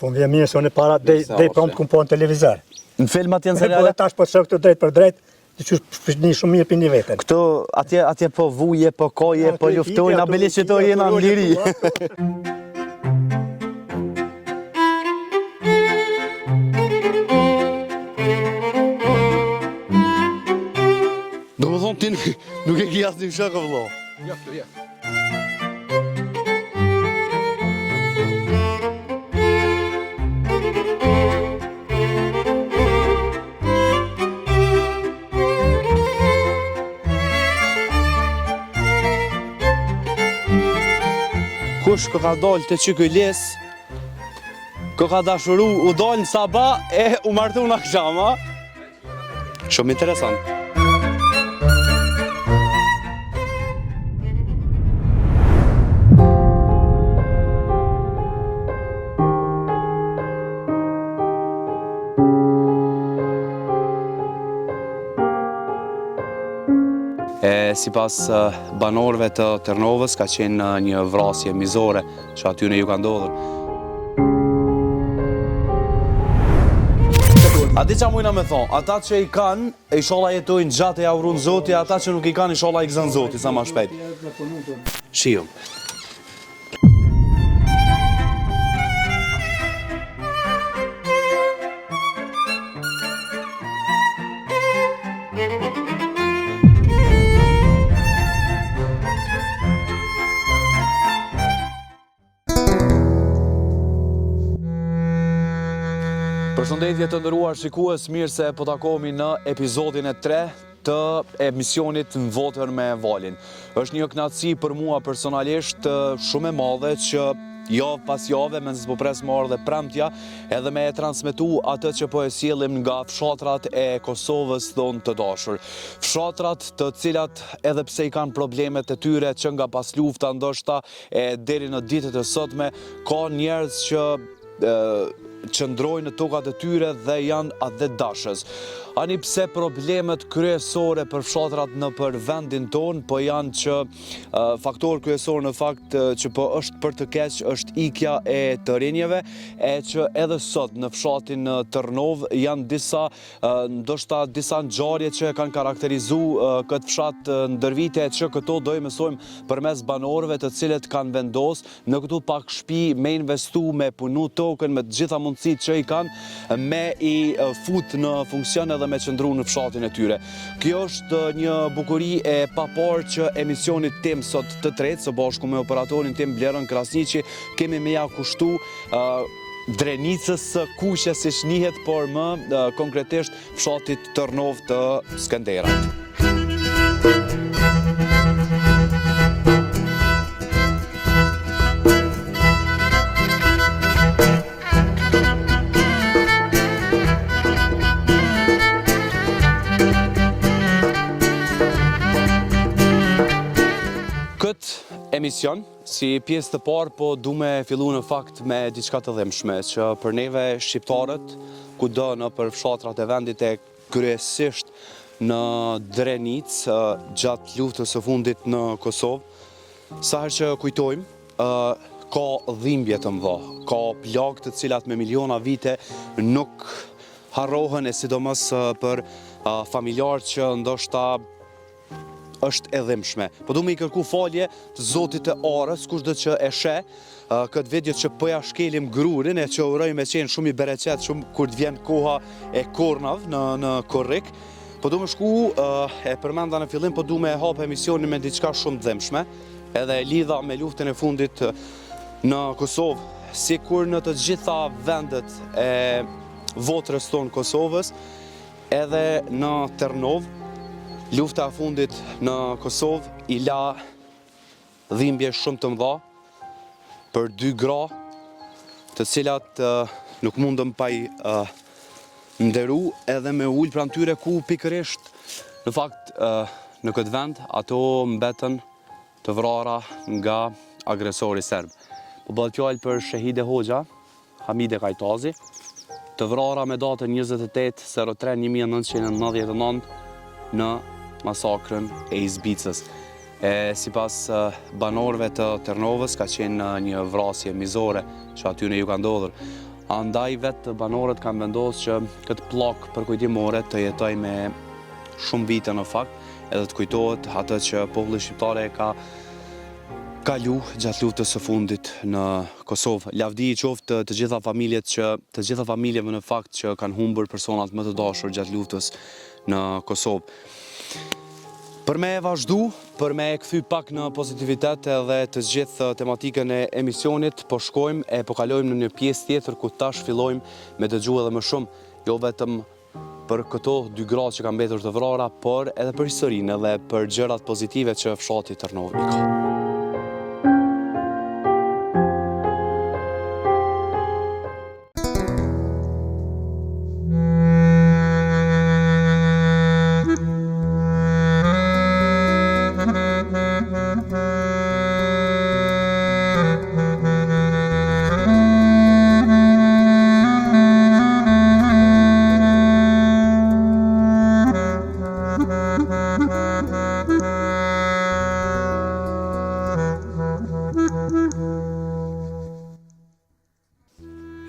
Po më vjen mirë se unë para dej prompt kum po në televizor. Në filmat janë seriale? Po tash po shoh këtu drejt për drejt, ti një shumë mirë pini veten. Këtu atje po vuje, po koje, po luftojnë, abeli që to jena në liri. Do më thonë ti nuk e ki asë një shakë vëllo. Ja. Kush kë ka dollë të që këj les, kë ka dashuru, u dollë në Saba e u martu në akshama. Shumë interesant. Sipas banorëve të Tërnovës ka qenë një vrasje mizore që aty në ju ka ndodhur. A di qa mujna me thonë, ata që i kanë, i shola jetojnë gjatë e avrun Zoti, ata që nuk i kanë, i shola i gëzën Zoti, sa ma shpejt. Shijum. Përshëndetje të ndëruar shikues, mirë se po takohemi në episodin e 3 të emisionit Në Votën me Valin. Është një kënaqësi për mua personalisht shumë e madhe që javë pas jave, me nësë po pres më ardhe premtja, edhe me e transmetu atë që po e sjellim nga fshatrat e Kosovës tonë të dashur. Fshatrat të cilat edhe pse i kanë problemet e tyre që nga pas lufta ndoshta e deri në ditët e sotme, ka njerëz që qëndrojnë në tokat e tyre dhe janë atë dhe dashës. Ani pse problemet kryesore për fshatrat në për vendin tonë, po janë që faktor kryesor në fakt që po është për të keq është ikja e të rinjeve, e që edhe sot në fshatin Tërnov janë ndoshta disa ngjarje që kanë karakterizu këtë fshat ndër vite, që këto do i mësojmë përmes banorëve të cilët kanë vendos në këtu pak shtëpi me investu, me punu tokën, me të gjitha mundësit që i kanë, me i fut në funksion edhe me qëndru në fshatin e tyre. Kjo është një bukuri e papar që emisionit tim sot të tretë, së bashku me operatorin tim Blerën Krasniqi, kemi me ja kushtu drenicës kuqe si shnihet, por më konkretisht fshatit Tërnov të Skënderat. Emision, si pjesë të parë, po du me fillu në fakt me diçka të dhemshme, që për neve shqiptarët, kudo në për fshatrat e vendit e kryesisht në Drenic, gjatë luftës së fundit në Kosovë, sa herë që kujtojmë, ka dhimbje të mëdha, ka plagë të cilat me miliona vite nuk harrohen, e sidomos për familjarë që ndoshta është e dhimshme. Po du me i kërku falje të Zotit e Arës, kushdo që e she këtë video që po ja shkelim grurin, e që uroj me qenë shumë i bereqet, shumë kur të vjen koha e kornav në korrik. Po du me shku, e përmenda në fillim, po du me hap emisionin me diçka shumë dhimshme, edhe lidha me luftën e fundit në Kosovë, si kur në të gjitha vendet e votrës tonë Kosovës, edhe në Tërnov, lufta e fundit në Kosovë i la dhimbje shumë të mëdha për 2 gra, të cilat nuk mundëm pa i nderu edhe me ullë pranë tyre, ku pikërisht në fakt në këtë vend ato mbetën të vrara nga agresori serb. Po bëhet fjallë për Shehide Hoxha, Hamide Kajtazi, të vrara me datën 28/03/1999 në masakrën e Izbicës. Sipas banorëve të Tërnovës ka qenë një vrasje mizore që aty në ju ka ndodhur. Andaj vetë banorët kanë vendosur që këtë pllok përkujtimore të jetoj me shumë vite në fakt, edhe të kujtohet atë që populli shqiptar e ka kalu gjatë luftës së fundit në Kosovë. Lavdi i qoftë të gjitha familjeve në fakt që kanë humbur personat më të dashur gjatë luftës në Kosovë. Për me e vazhdu, për me e kthy pak në pozitivitet edhe të gjithë tematikën e emisionit, po shkojmë e po kalojmë në një pjesë tjetër ku tash fillojmë me dëgju edhe më shumë, jo vetëm për këto 2 gratë që kanë mbetur të vrara, por edhe për historinë edhe për gjërat pozitive që fshati Tërnov i ka.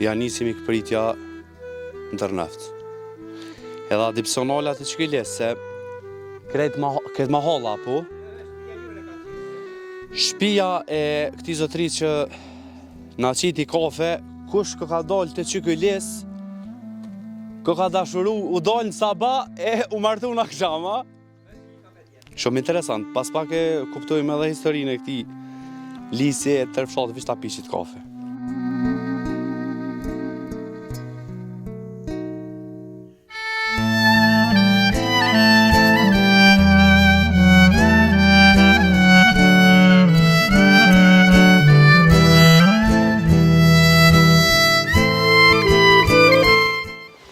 Ja nisim i këpritja në Tërnëft. Edhe adi personalat të qkiljes se këtë ma holla, po. Shpia e këti zotri që na qiti kafe, kush kë ka dollë të qkiljes, kë ka dashuru, u dollë në sabah e u martu në akshama. Shumë interesant, pas pak e kuptojmë edhe historinë e këti lisi e tërfshatë vishta pishit kafe.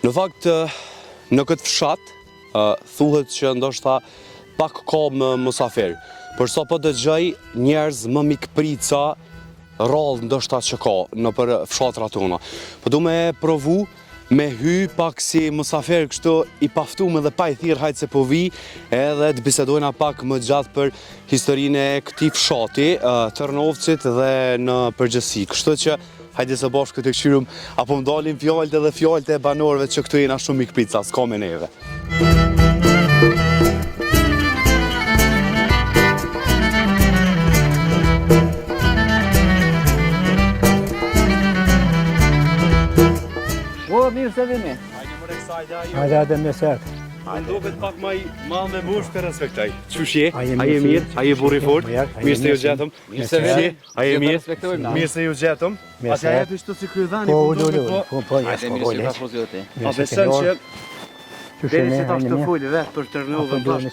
Në fakt, në këtë fshat, thuhet që ndoshta pak ka më musafir. Për sa po dëgjoj njerëz më mikprica rrallë ndoshta që ka në për fshatrat tona. Po du me provu me hy pak si musafir kështu i paftum edhe pa i thirr hajtë se po vi, edhe të bisedojna pak më gjatë për historinë e këtij fshati, Tërnovcit dhe në përgjithësi. Kështu që hajde se bashkë këtë këshyrum, apo më dalin fjallët edhe fjallët e banorëve që këtu jena shumë mikprica, s'ka me neve. O, mirë se vini. Hajde me sërtë. Më duket pak ma me bush të respektaj. Qysh je? A je mirë? A je burri fort? Mirë se ju gjetëm. Mirë se vini. A je mirë? Mirë se ju gjetëm. A se jetë ishtë të si kryedhani? Po, po, Hajde, mirë se ka poziote. A besën që deri që tash të folë vetë për Tërnovën tash.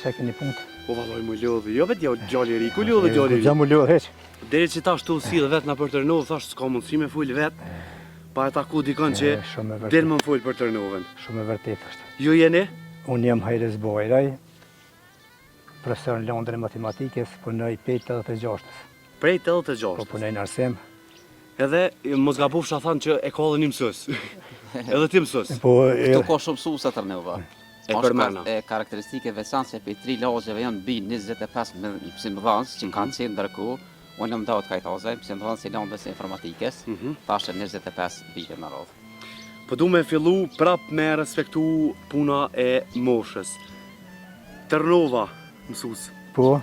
Po valloj më lodhi. Jo vetë gjalli ri, ku lodhi gjalli ri? Gjam u lodhi heq. Deri që tash të usilë vetë na për Tërnovë, thash s'ka mundësi me folë vetë. Pa e taku dikon që del më folë për Tërnovën. Shumë e vërtet është. Ju jeni? Unë jam Hajres Bojraj, profesor në Londrën matematikës, punoj 86-ës. Prej 86. Po punoj në Arsem. Edhe mos gabofsha thanë që e ka edhe një mësues. Edhe ti mësues. Po, Këtu ka shumë mësuesa Tërnova. E përmena. E karakteristike veçantë për 3 lagjeve janë mbi 25 mësimdhënës që kanë qenë ndërkohë. Unë më dao të kajtozaj, mësimdhënës i Londrës e informatikës, tash 25 vite më radhë. Po du me fillu prap me respektu puna e moshës. Tërnova, mësus. po,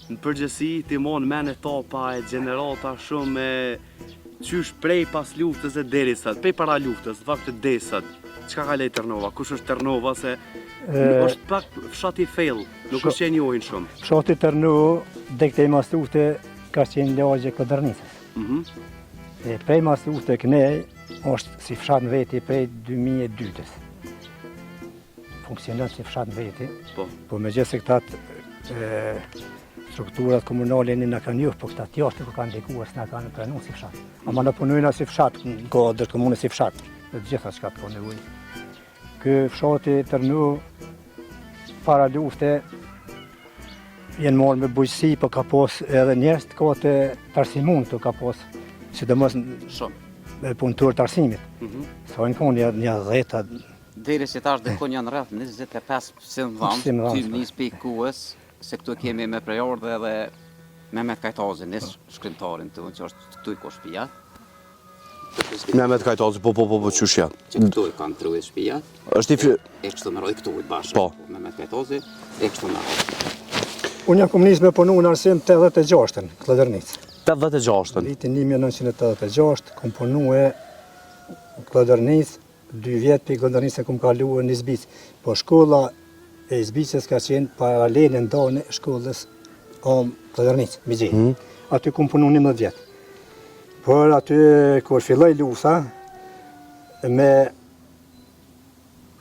Në përgjësi ti mon mene topa e generata shumë e qysh prej pas luftës e derisat, prej para luftës, vaktë desat. Qka ka lej Tërnova? Kush është Tërnova? Se është pak fshati fejl, nuk është që e njohin shumë. fshati Tërnu, dhe këte i mastute, ka qenë lagje Kodërnisës. E prej mastute kënej, është si fshat në veti prej 2002-ës. Funksionon si fshat në veti, po me gjithë se këtat strukturat komunale në kanë juhë, po këtat jashtë ku kanë ndikuar s'na kanë pranu si fshat. Ama në punojna si fshat, në kodër komune si fshat, dhe të gjitha që ka nevojë. Ky fshati Tërnu, para lufte, jenë marrë me bujqësi, po ka pos edhe njerëz të kote tarsimun të ka pos, sidomos Shumë. punëtor të arsimit. Sa në konë një 10. Deri që tash dhe janë rreth 25 mësimdhënë, ty nis pikë kuës, se këtu kemi me prejordhe dhe Mehmet Kajtazin, nis shkrimtarin të unë që është këtu i ko shtëpia. Mehmet Kajtozi, po, qyshja. Që këtu i kanë truje shtëpia. Është i E kështu me radhë këtu i bashkë. Po. Mehmet Kajtozi, e kështu me radhë. Unë jam kom nisë me punu në arsim 86-ën, Kllëdërnicë. 86-ën. Vitin 1986, kom punu e Kllëdërnicë, 2 vjetë për Kllëdërnicë e kom kalu në Izbic. Po shkolla e Izbicës ka qenë paralele ndonë e shkollës Kllëdërnicë, Migjenë. Aty kom punu 11 vjetë. Por aty, kur filloj lusa, me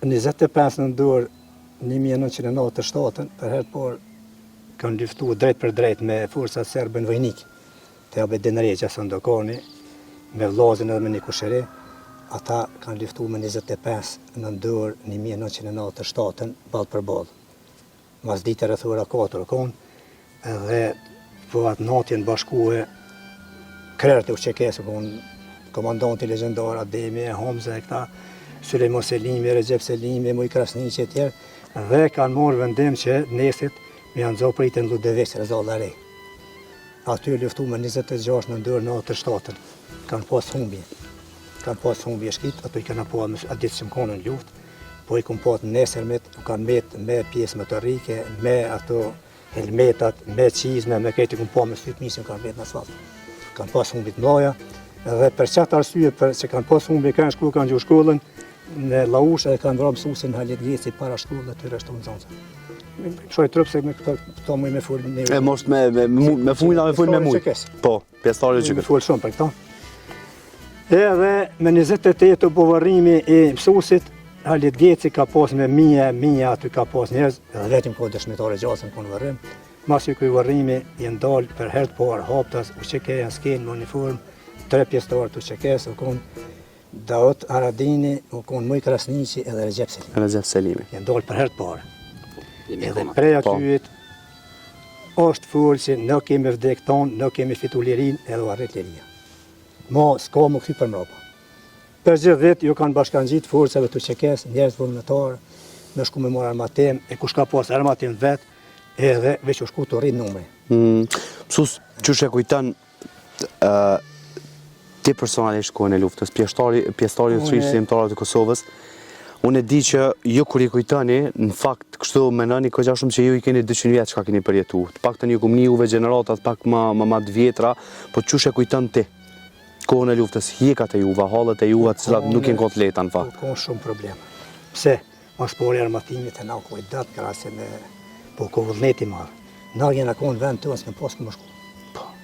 25 nëndur 1997, për herë por kanë lyftu drejt për drejt me forcat serbe në Vojnik, të Abedin Regja Sandokani, me vllazin edhe me një kushëri, ata kanë lyftu me 25 nëndur 1997, ballë për ballë. Mas dite rreth ora 4 konë, edhe po atë natën bashkue krerët e ushqekesë, komandanti legjendar Ademi, Hamza e këta, Sulejman Selimi, Recep Selimi, Muj Krasniqi e tjerë, dhe kanë marrë vendim që nesit me janë zohë pritën Ludeveq, Rezalla Rej. Aty luftu me 26 në ndërë në 87-ën, kanë pas humbje. Kanë pas humbje shkit, ato i kanë pas atë ditë që më konë në luft, po i kanë pas nesërmet, kanë met me pjesë motorike, me ato helmetat, me qizme, me këtë i kanë pas me sytë misën, kanë met në asfalt. Kanë pas humbje të mlaja, dhe për qatë arsye për që kanë pas humbje, kanë shku, kanë gju shkollën, në Laush edhe kanë vrarë mësuesin Halit Gjeci para shkollës dhe tyre ashtu në zonëse. Shoj trup se me këto muj me full në... E mosht me fujna me full me muj. Po, pjestarë që Me full shumë për këto. Edhe me 28 bovarrimi i mësuesit, Halit Gjeci ka pas me mija aty ka pas njerëz, edhe vetëm ko dëshmitare gjasën ko në varrim. Mas i kuj varrimi i ndalë për herë të parë haptas, ushqekeja në skenë me uniform, 3 pjestarë të ushqekes, u konë Daot Aradini, u konë Muj Krasniqi edhe Recep Selimi. Recep Selimi. Janë dalë për herë të parë. Edhe prej atyit është full që në kemi vdek tonë, në kemi fitu lirin edhe u arrit liria. Ma s'ka më këthy për mrapa. Për gjithë dhjetë ju kanë bashkangjit forcave të qekes, njerëz vullnetarë, me shku me marë armatim, e kush ka pas armatim vetë, edhe veç u shku të rritë numri. Mësus, qështë e kujtan ti personalisht kohën e luftës, pjesëtari të shrishtë simtarët të Kosovës, unë e di që ju kur i kujtani, në fakt, kështu menoni këgja shumë që ju i keni 200 vjetë që ka keni përjetu. Të pak të një kumë një uve generatat, pak ma të vjetra, po qështë e kujtan ti? Kohën e luftës, hjekat e juva, halët e juva, cilat nuk jenë kohët leta në fakt. Kohën shumë probleme. Pse? Mas pori armatimit e na kujdat, krasë me po kovullneti marë. Na jena kohën vend të nësë me pas këmë shku.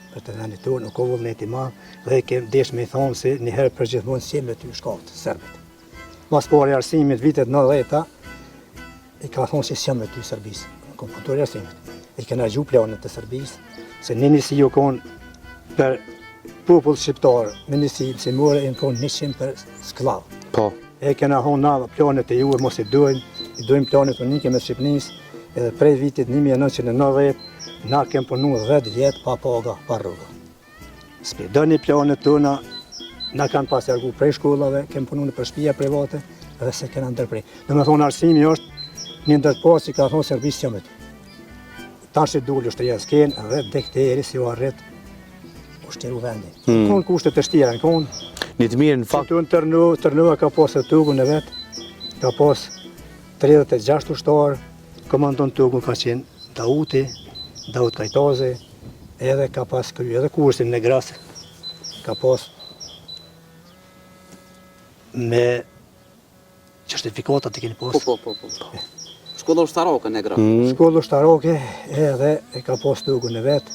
Për të vendit tonë, në kohë vullneti marë, dhe kem desh me i thonë se njëherë për gjithmonë si me ty shkatë, serbet. Mas pari arsimit vitet 90-ta, i ka thonë që si jam me ty Serbisë, në komputori arsimit. I kena gju planet të Serbisë, se një njësi ju konë për popull shqiptarë, me njësi se more i në konë 100 për sklavë. Po. E kena thonë na planet e juve, mos i dojmë planet unike me Shqipënisë, edhe prej vitit 1990, na kem punu 10 vjetë pa paga, pa rruga. Spedoni planet tona, na kanë pas jargu prej shkollave, kem punu në për shtëpia private, edhe se kena ndërprej. Dhe me thonë arsimi është një ndër pas që ka thonë Serbisë jam me ty. Tash e dullu shtëria s'ken, edhe dekteri si u arrit ushtjeru vendi. Konë kushtet e shtira në konë. Një të mirë në fakt. Që të në tërnua ka pas e tukun e vetë, ka pas 36 ushtarë, komandon tukun ka qenë Dauti, Daut Kajtozi, edhe ka pas kryu, edhe kursin në grasë, ka pas me certifikatat të keni pas. Po. Shkolla ushtarake në grasë. Shkolla ushtarake, edhe e ka pas tukun e vetë.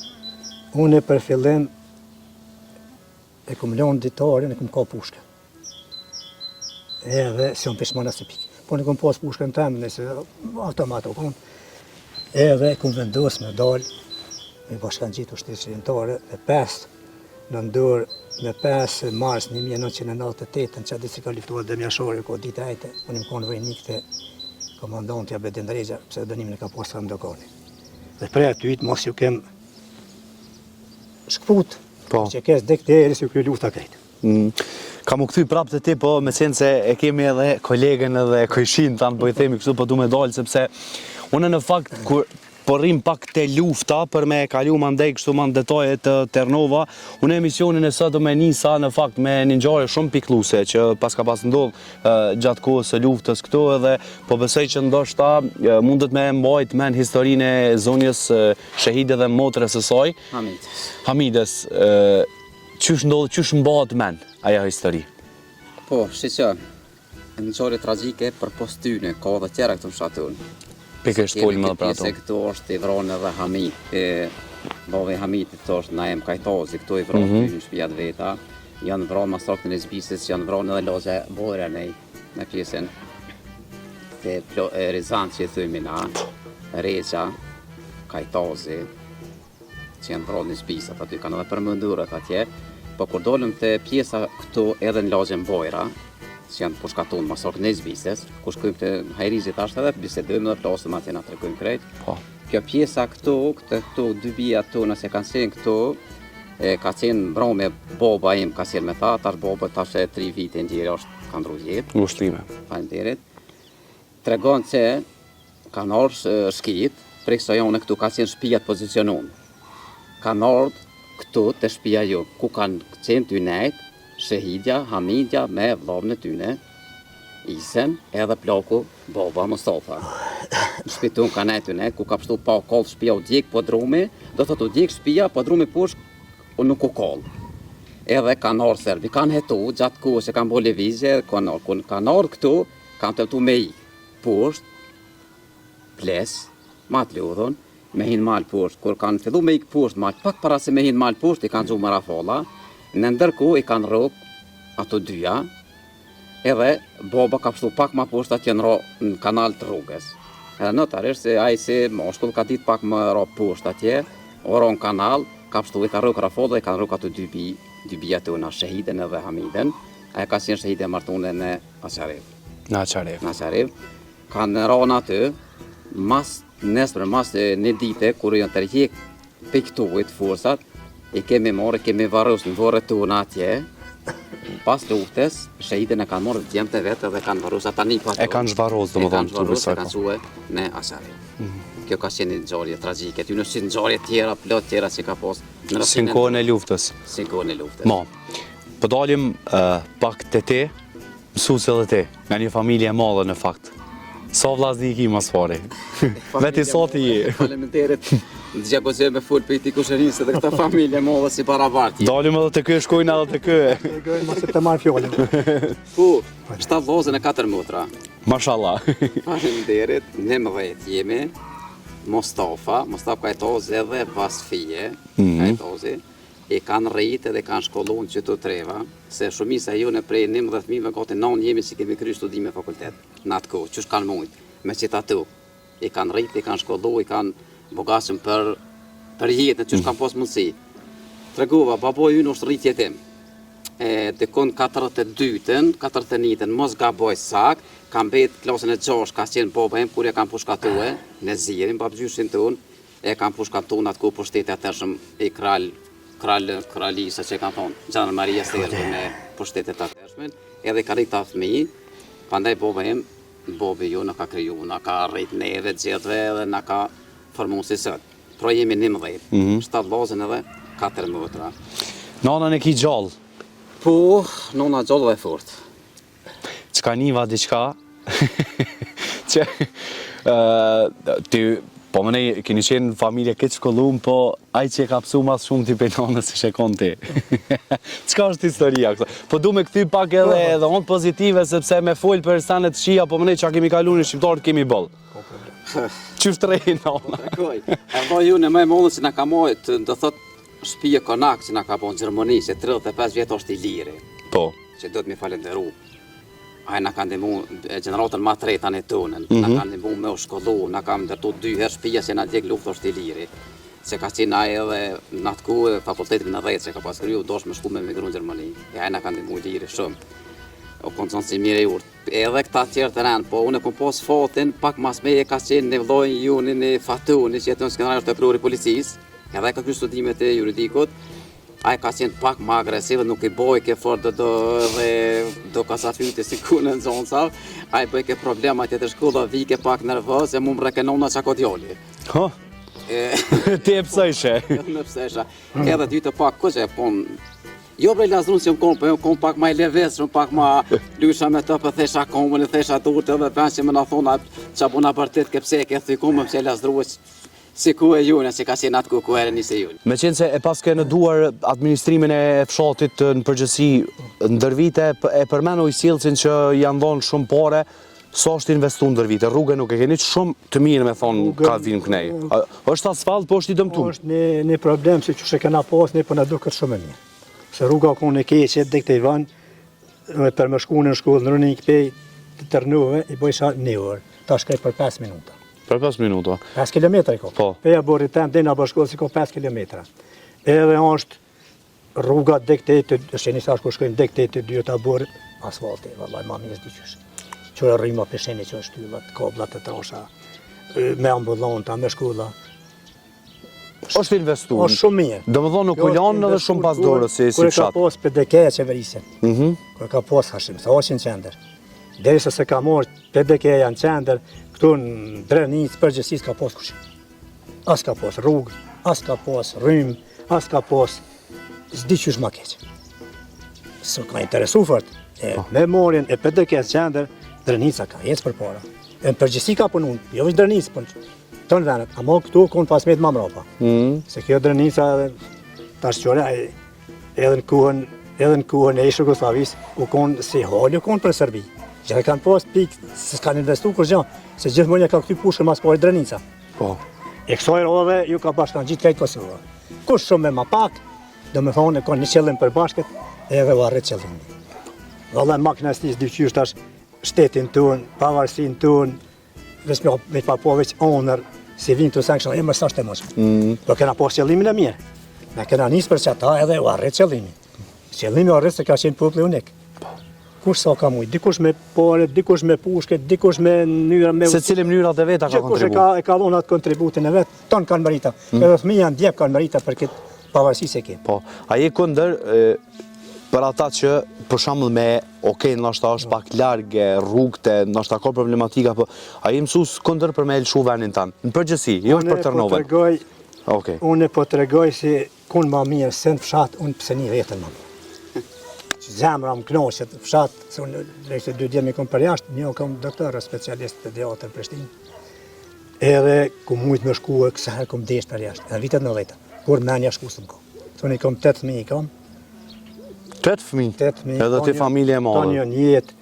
Unë për fillim e kom lënë ditarin, e kom ka pushke. Edhe si unë pishmana si pikë. Po në kom pas pushke në temë, nëse automat o konë. Edhe e kom vendos me dalë, me bashkan gjitë ushtërë qërimtare, me 5 mars 1998, në që ditë si ka liftuar Demjashori, ko ditë ajte, unë më konë vëjnik të komandanti Abedin Regja, pseudonimin e ka pas Sandokani. Dhe prej atyjt, mos ju kem shkput, që kes dekteris ju kjo lufta krejtë. Ka mu këthy prapë të ti, po me qenë se e kemi edhe kolegën edhe kojshin, tanë po i themi kështu, po du me dalë, sepse unë në fakt, kur po rrim pak te lufta për me kalu mandej kështu më në detaje të Ternova. Unë emisionin e sot do me nisa në fakt me një ngjarje shumë pikëlluese që pas ka pas ndodh gjatë kohës së luftës këtu edhe po besoj që ndoshta mundet me mbajt men historinë e zonjës shahide dhe motrës së saj. Hamides. Qysh mbahet men ajo histori? Po, shqeqa, në ngjarje tragjike për post tyne, ka dhe tjera këtu në fshatun. Pikërisht folim edhe për ato. Se këtu është i vronë edhe Hamit, bove Hamitit këtu është Naem Kajtozi, këtu i vronë në shtëpia të veta. Janë vronë masakën e Zbisës, janë vronë edhe loze Bojra në pjesën të Rizan që i thujmë na, Reza, Kajtozi, që janë vronë në Zbisat, aty kanë edhe përmëndurët atje. Po kur dolëm të pjesa këtu edhe në lagjen Bojra, që janë pushkatun masakën e Zbisës, ku shkojmë të Hajrizit ashtë edhe bisedojmë dhe plasëm atje na tregojmë krejt. Kjo pjesa këtu, këtu dy bija këtu nëse kanë qenë këtu, ka qenë mbrome baba im ka qenë me tha, tash baba tash e 3 vite ndjerë është ka ndru jetë. Ushtime. Faleminderit. Tregon se kanë ardhur shkit, prej kësaj jone këtu ka qenë shtëpia të pozicionuar. Kanë ardhur këtu të shtëpia ju, ku kanë qenë ty nejt, Shahidja, Hamidja me vllahën e tyne, Isen edhe plaku baba Mustafa. Në shtëpiun ka nejt ty nejt, ku ka pështu pa koll shtëpia u djek po drumi, do thotë u djek shtëpia po drumi poshtë u nuk u koll. Edhe kanë ardhur serbi, kanë hetu gjatë kohës që kanë bo lëvizje, kanë ardhur këtu, kanë tentu me i poshtë, ples, matë lodhën, me hinë malë poshtë, kur kanë fillu me ikë poshtë malë, pak para se me hinë malë poshtë, i kanë gjumë marafalla, në ndërku i kanë rrugë ato dyja, edhe baba ka pështu pak ma poshtë atje në kanal të rrugës. Edhe notarisht se ai si moshkull ka ditë pak më ra poshtë atje, ora në kanal, ka pështu i ka rrugë rafalla, i kanë rrugë ato dy bija të una, Shahiden edhe Hamiden, aja ka qenë Shahide martune në Aqarev. Në Aqarev. Kanë rrona aty, nesër mas një dite, kur janë tërhjek piktuit forsat, i kemi marrë, kemi varrus në vorët tona atje, pas luftës, Shahiden e kanë marrë djemë të vetë dhe kanë varrus ata një pato. E kanë zhvarros, do më thonë, të besoj. E kanë zhvarros, e kanë suhe në Aqarev. Kjo ka qenë një ngjarje tragjike, ty nësë ngjarje tjera, plot tjera që ka pas. Si në kohën e luftës. Si në kohën e luftës. Ma, po dalim pak të te, mësuse dhe te, nga një familje e madhe në fakt. Sa vllazni i ki mas pari? Veti sot i je. Faleminderit. Dëgja gozë me fol për ti kushërinë dhe këta familje madhe si barabarti. Dalim edhe të kë, shkojnë edhe të kë. Mos të marr fjalën. Po, 7 vllazën e 4 motra. Mashallah. Faleminderit. 19 jemi. Mustafa Kajtozi dhe Vasfije Kajtozi. I kanë rritë dhe kanë shkollu në qëtu treva, se shumisa jone prej 19.000 gati 9 jemi si kemi kry studime fakultet. Në atë kohë, qësh kanë mujtë, me qita tu. I kanë rritë, i kanë shkollu, i kanë bogasëm për jetën, qësh kanë pos mundësi. Tregova, baboj unë është rritje tim. Dikon 42-ën, 41-ën, mos gaboj sak, kam bet klasën e 6, ka qenë baba im, kur e kam pushkatue, në zirin, babgjyshin ton, e kam pushkatun atë kohë për shtete atërshëm i kralisa që kanë thonë, Gjanë Maria Sterbe me pushtetet atërshmen, edhe ka rritë ta fëmijë, pandaj bobe ju në ka kriju, në ka rritë neve, gjetve edhe në ka formu si sëtë. Pra jemi 19, 7 vllazën edhe 4 motra. Nanën e ki gjallë? Po, nona gjallë dhe fort. Qka niva diqka? Që, ty, po më nej, keni qenë familje këtë shkollum, po aj që e ka pësu mas shumë t'i penonës i shekon ti. Qka është historia kësa? Po du me këthy pak edhe onë pozitive, sepse me folë për stanet shia, po më nej, qa kemi kalu në shqiptarët kemi bëllë. Qysh të rejnë, nona? E do ju në me mondë që nga ka mojtë, do thot shpije konak që nga ka po në Gjermani, që 35 vjetë është i liri. Po. Që do të mi falenderu. Aja nga kanë ndimu generatën ma treta në tonën, nga kanë ndimu me u shkollu, nga kanë ndërtu 2 herë shpija që nga djek luftë është i liri. Se ka qenë aje edhe në atë ku fakultetit në dhejtë që ka pas kryu, dosh me shku me migru në Gjermani. Aja nga kanë ndimu i liri shumë. O konë zonë si mire jurë. Edhe këta tjerë të rënë, po unë e kom pas fatin, pak mas me e ka qenë në vlojnë juni në Fatuni, që jetë në skenarë është e pruri policisë, edhe ka kry studimet e juridikut. Ai ka qenë pak më agresiv, nuk i boj ke fort do kasafyti si ku në zonësa. Ai bëj ke problemat e të shkolla, vike pak nervoz, e mu më rekenona që ako djoli. Ti e pësojshe. Në pësesha. Edhe dy të pak këqë, po jo bre lazrun që më konë, po jo konë pak ma i levezshëm, pak ma lysha me të për thesha komën, e thesha durët edhe përnë që më në thona që buna bërtit këpse e ke thuj komën që e lazruës si ku e june, që ka qenë atë ku ere njëse june. Me qenë se e pas ke në duar administrimin e fshatit në përgjësi ndër vite, e përmenu i silësin që janë dhonë shumë pare, sa është investu ndër vite, rrugë nuk e keni shumë të mirë me thonë ka vinë kënej. është asfalt, po është i dëmtu. është një problem që që kena pas, ne për në duket shumë e mirë. Se rruga konë e keqe, dhe këtë i vanë, për më shku në shkollë, në rënë i këpej të tërnuve, i bojësha një orë, ta shkaj për 5 minuta. Për 5 minuta? 5 kilometra i ko. Po. Peja borë tem, dhe në bashkollë si ko 5 kilometra. Edhe është rruga dhe këtë të, është një sash ku shkojnë dhe këtë të dy të borë, asfalti, vallaj, ma mirë s'diqysh. Qërë rrima pesheni që është tyllat, kablat të trasha, me ambulanta, me shkolla. është investu. Është shumë mirë. Do më thonë nuk u janë edhe shumë pas dorës si Kër ka fshat. pas PDK e qeverisën, kër ka pas hashim, sa oshin qender. Derisa se ka morë PDK janë qender, këtu në Drenicë përgjësis ka pas kushin. As ka pas rrugë, as ka pas rrymë, as ka pas s'di qysh ma keqë. Së ka interesu fort, me morjen e PDK-s qender, Drenica ka ecë për para. E në përgjësi ka punun, jo vështë Drenicë, për të në venet, ama këtu konë pas me të mamrapa. Se kjo Drenica tash qore, edhe në kuhën e ishë Jugoslavis, u konë si halë, u konë për Serbi. Gjithë kanë pas pikë, se s'kanë investu kur gjë, se gjithë mënja ka këty pushën mas pari Drenica. Po. E kësoj rove, ju ka bashkan gjithë kajtë Kosovë. Kush shumë me ma pak, do me thonë e konë një qëllim për bashkët, edhe u arrit qëllimi. Valla makna s'nis dyqysh tash shtetin tonë, pavarësin tonë, veç me pa po veç onër, si vinë të sengë shumë, e mërë sa shte mëshme. Do kena pas qëllimin e mirë. Ne kena njës për që ata edhe u arrit qëllimi. Qëllimi u arrit se ka qenë populli unik. Kush sa ka mujt, dikush me pare, dikush me pushke, dikush me mënyra me... Se cili mënyrat e veta ka Gjithkush kontribu. e ka dhona atë kontributin e vetë, tonë kanë merita. Edhe fëmija në djep kanë merita për këtë pavarësi se ke. Po, a je këndër për ata që për shembull me, ndoshta është pak largë rrugëte, ndoshta ka problematika, po a je mësues këndër për me lëshu vendin tanë? Në përgjithësi, jo është për Tërnovën. Okej. Unë po tregoj si kun ma mirë se në fshat, unë pse një vetën më mirë. Zemra më knoqet fshat, se unë lejtë 2 djemi kom për jashtë, një kom doktor, specialist pediatër Prishtinë. Edhe ku mujtë me shku e kësa herë kom desh për jashtë, edhe vitet 90, kur menja shku së më kom. Se unë i kom 8 fëmijë i kom. 8 fëmijë? 8 fëmijë. Edhe ti familje e madhe. Tonë janë jetë,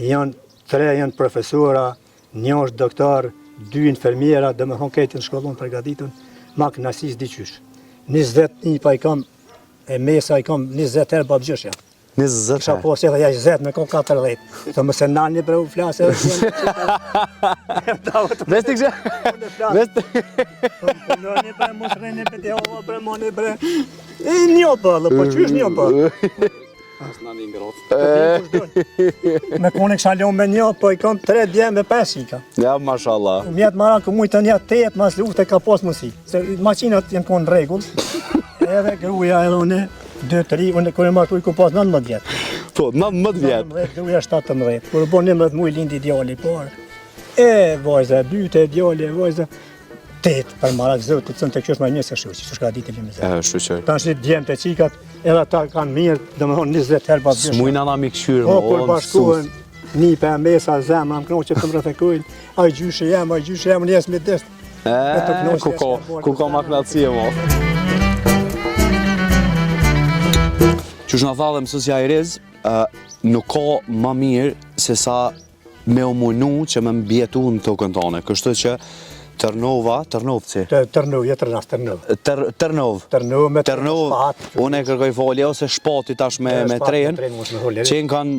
janë 3 janë profesora, 1 është doktor, 2 infermiera, dhe me thonë kejtë në shkollon përgatitun, mak nësis diqysh. 21 pa i kam, e mesa i kam 20 herë babgjëshja. 20 Kisha pos edhe ja 20, me kom 40. Të më se nani bre u flasë edhe Vesti kështë? Vesti? Nani bre, mos rejnë e pëtë ova bre, moni bre. E një bëllë, po qysh një bëllë? Asë në një ngrotë. Me kone kësha leon me një, po i kam 3 dje me 5 i ka. Ja, mashallah. Mjetë maran ku mujtë të një 8, mas lufte ka pos mësi. Se makinat janë konë regull, edhe gruja edhe une, 2-3, unë kërë martu i ku pas 19 vjetë. Po, 19 vjetë. 19, gruja 17. Kërë bo 11 muj lindi djali parë. E vajza, dyte, djali, vajza. 8 për marak zëtë, të cënë të kjo është ma një se shuqë, që shka ditë limë zëtë. Shuqër. Ta është djemë të qikat, edhe ata kanë mirë, dhe më thonë 20 herë babgjësha. S'mujna na mi këshyrë, O, kur bashkohen, një për mesa, zemra, më knoqë që të më rëthekojnë, a i gjyshe jemë, njësë me destë. Ku ka maknatësie, mo. Qysh në tha dhe mësësja i riz, nuk ka ma mirë se sa me u munu që me mbjetu në tokën tone. Kështu që Tërnovci. Tërnov, jetë rënas, Tërnov. Tërnov. Tërnov, Unë e kërkoj folje ose shpati tash me trejen. Qenë kanë